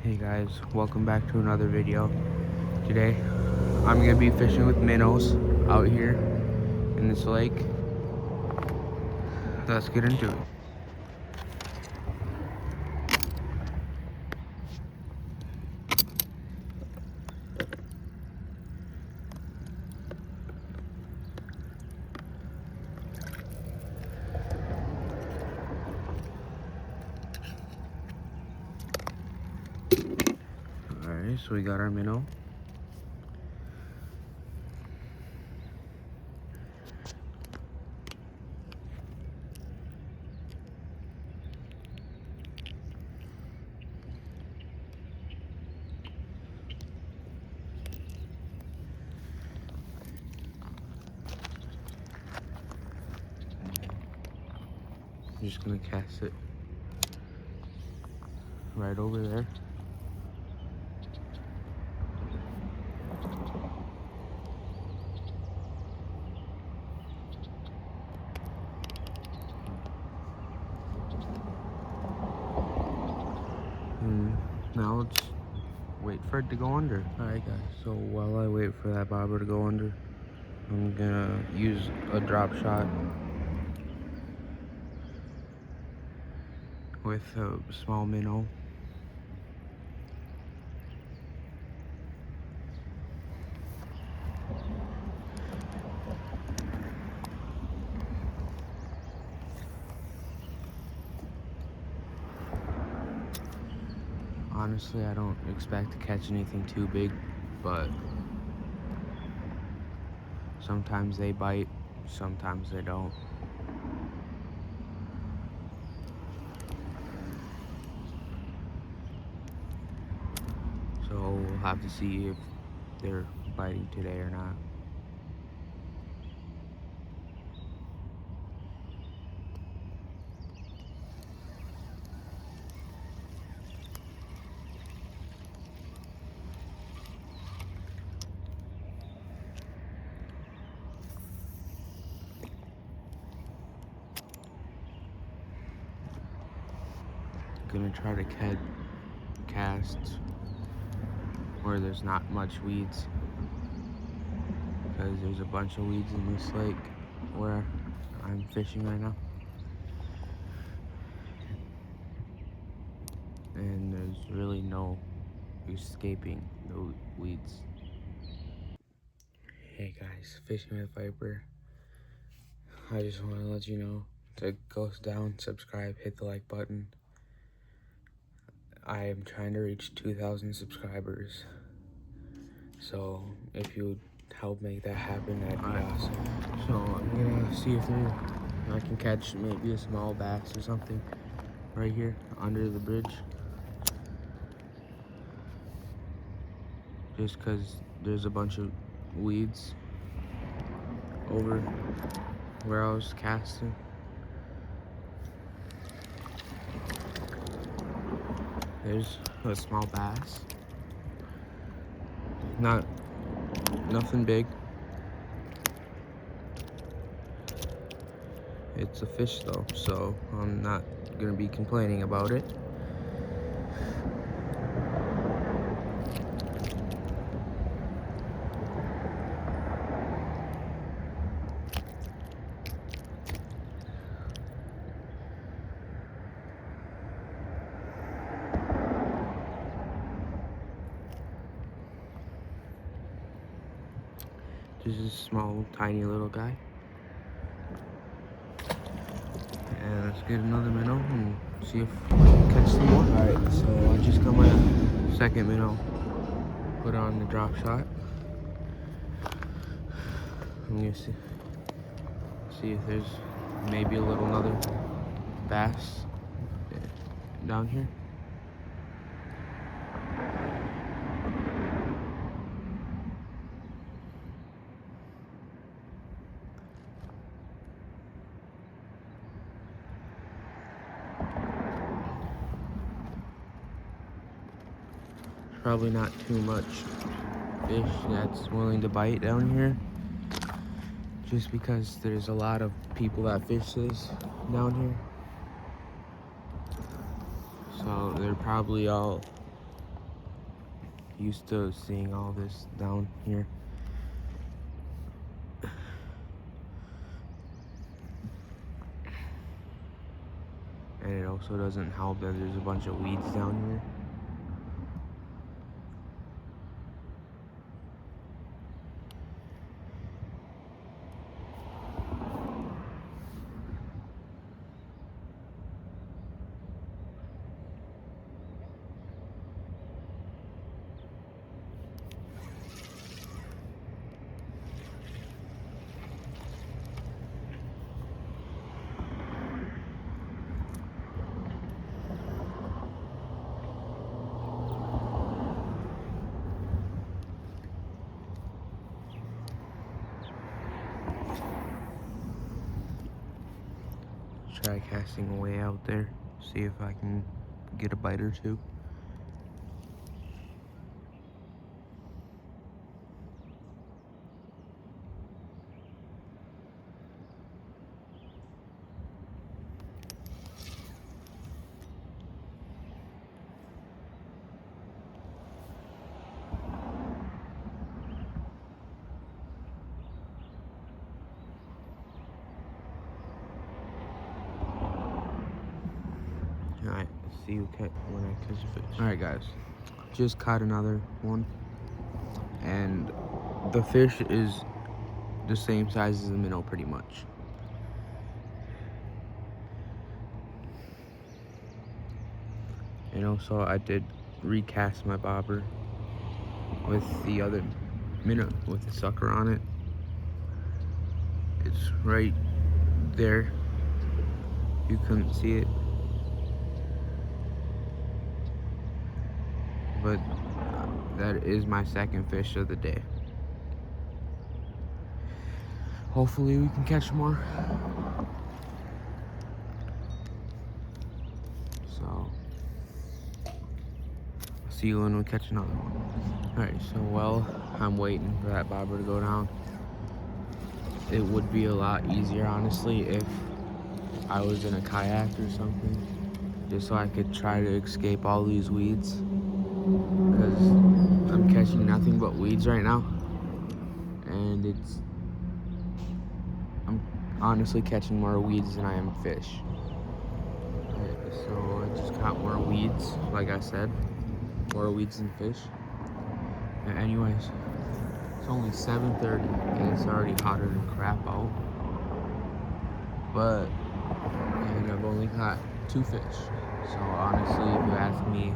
Hey guys, welcome back to another video. Today, I'm gonna be fishing with minnows out here in this lake. Let's get into it. Alright, so we got our minnow. I'm just gonna cast it right over there. And now let's wait for it to go under. Alright guys, so while I wait for that bobber to go under, I'm gonna use a drop shot with a small minnow. Honestly, I don't expect to catch anything too big, but sometimes they bite, sometimes they don't. So we'll have to see if they're biting today or not. Gonna try to cast where there's not much weeds, because there's a bunch of weeds in this lake where I'm fishing right now, and there's really no escaping the weeds. Hey guys, fishing with Viper. I just want to let you know to go down, subscribe, hit the like button. I am trying to reach 2,000 subscribers, so if you would help make that happen, that'd be awesome. So I'm gonna see if I can catch maybe a small bass or something right here under the bridge, just because there's a bunch of weeds over where I was casting. There's a small bass. Nothing big. It's a fish though, so I'm not gonna be complaining about it. Just a small, tiny little guy. And let's get another minnow and see if we can catch some more. Alright, so I just got my second minnow put on the drop shot. I'm gonna see if there's maybe another bass down here. Probably not too much fish that's willing to bite down here, just because there's a lot of people that fish this down here. So they're probably all used to seeing all this down here. And it also doesn't help that there's a bunch of weeds down here. Try casting away out there, see if I can get a bite or two. Alright, see you when I catch a fish. Alright guys, just caught another one. And the fish is the same size as the minnow pretty much. And also I did recast my bobber with the other minnow with the sucker on it. It's right there. You couldn't see it. But that is my second fish of the day. Hopefully we can catch more. So, see you when we catch another one. Alright, so while I'm waiting for that bobber to go down, it would be a lot easier, honestly, if I was in a kayak or something, just so I could try to escape all these weeds. Because I'm catching nothing but weeds right now, and I'm honestly catching more weeds than I am fish. Okay, so I just got more weeds, like I said, more weeds than fish. And anyways, it's only 7:30 and it's already hotter than crap out, and I've only caught 2 fish. So honestly, if you ask me,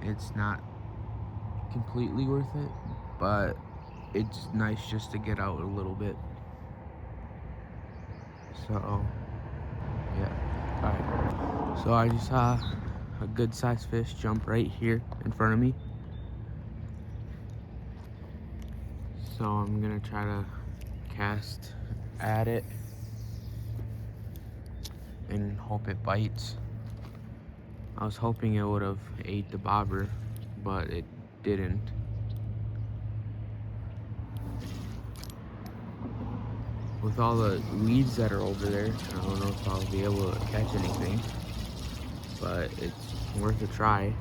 it's not completely worth it, but it's nice just to get out a little bit. So yeah, alright, so I just saw a good sized fish jump right here in front of me, so I'm gonna try to cast at it and hope it bites. I was hoping it would have ate the bobber, but it didn't. With all the weeds that are over there, I don't know if I'll be able to catch anything, but it's worth a try.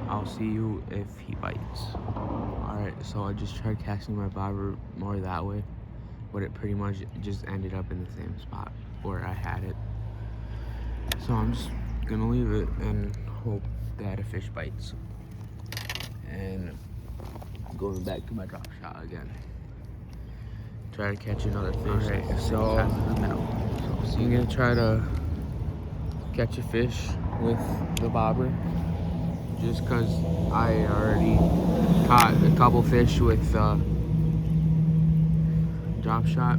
I'll see you if he bites. Alright, so I just tried casting my bobber more that way, but it pretty much just ended up in the same spot where I had it. So I'm just gonna leave it and hope that a fish bites. And going back to my drop shot again. Try to catch another fish. Alright, so I'm gonna try to catch a fish with the bobber, just because I already caught a couple fish with drop shot.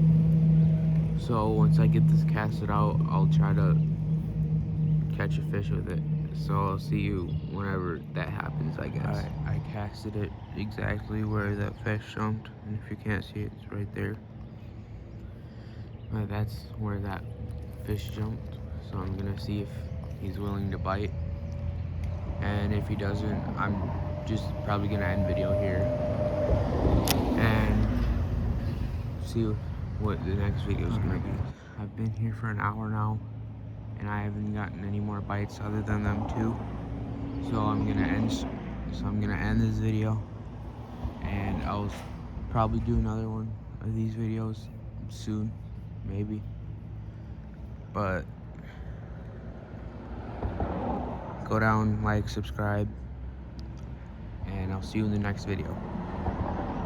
So once I get this casted out, I'll try to catch a fish with it. So I'll see you whenever that happens, I guess. Alright, I casted it exactly where that fish jumped, and if you can't see it, it's right there. That's where that fish jumped, so I'm gonna see if he's willing to bite, and if he doesn't, I'm just probably gonna end video here and see what the next video is gonna be. I've been here for an hour now, and I haven't gotten any more bites other than them two. So I'm gonna end this video, and I'll probably do another one of these videos soon, maybe. But go down, like, subscribe, and I'll see you in the next video.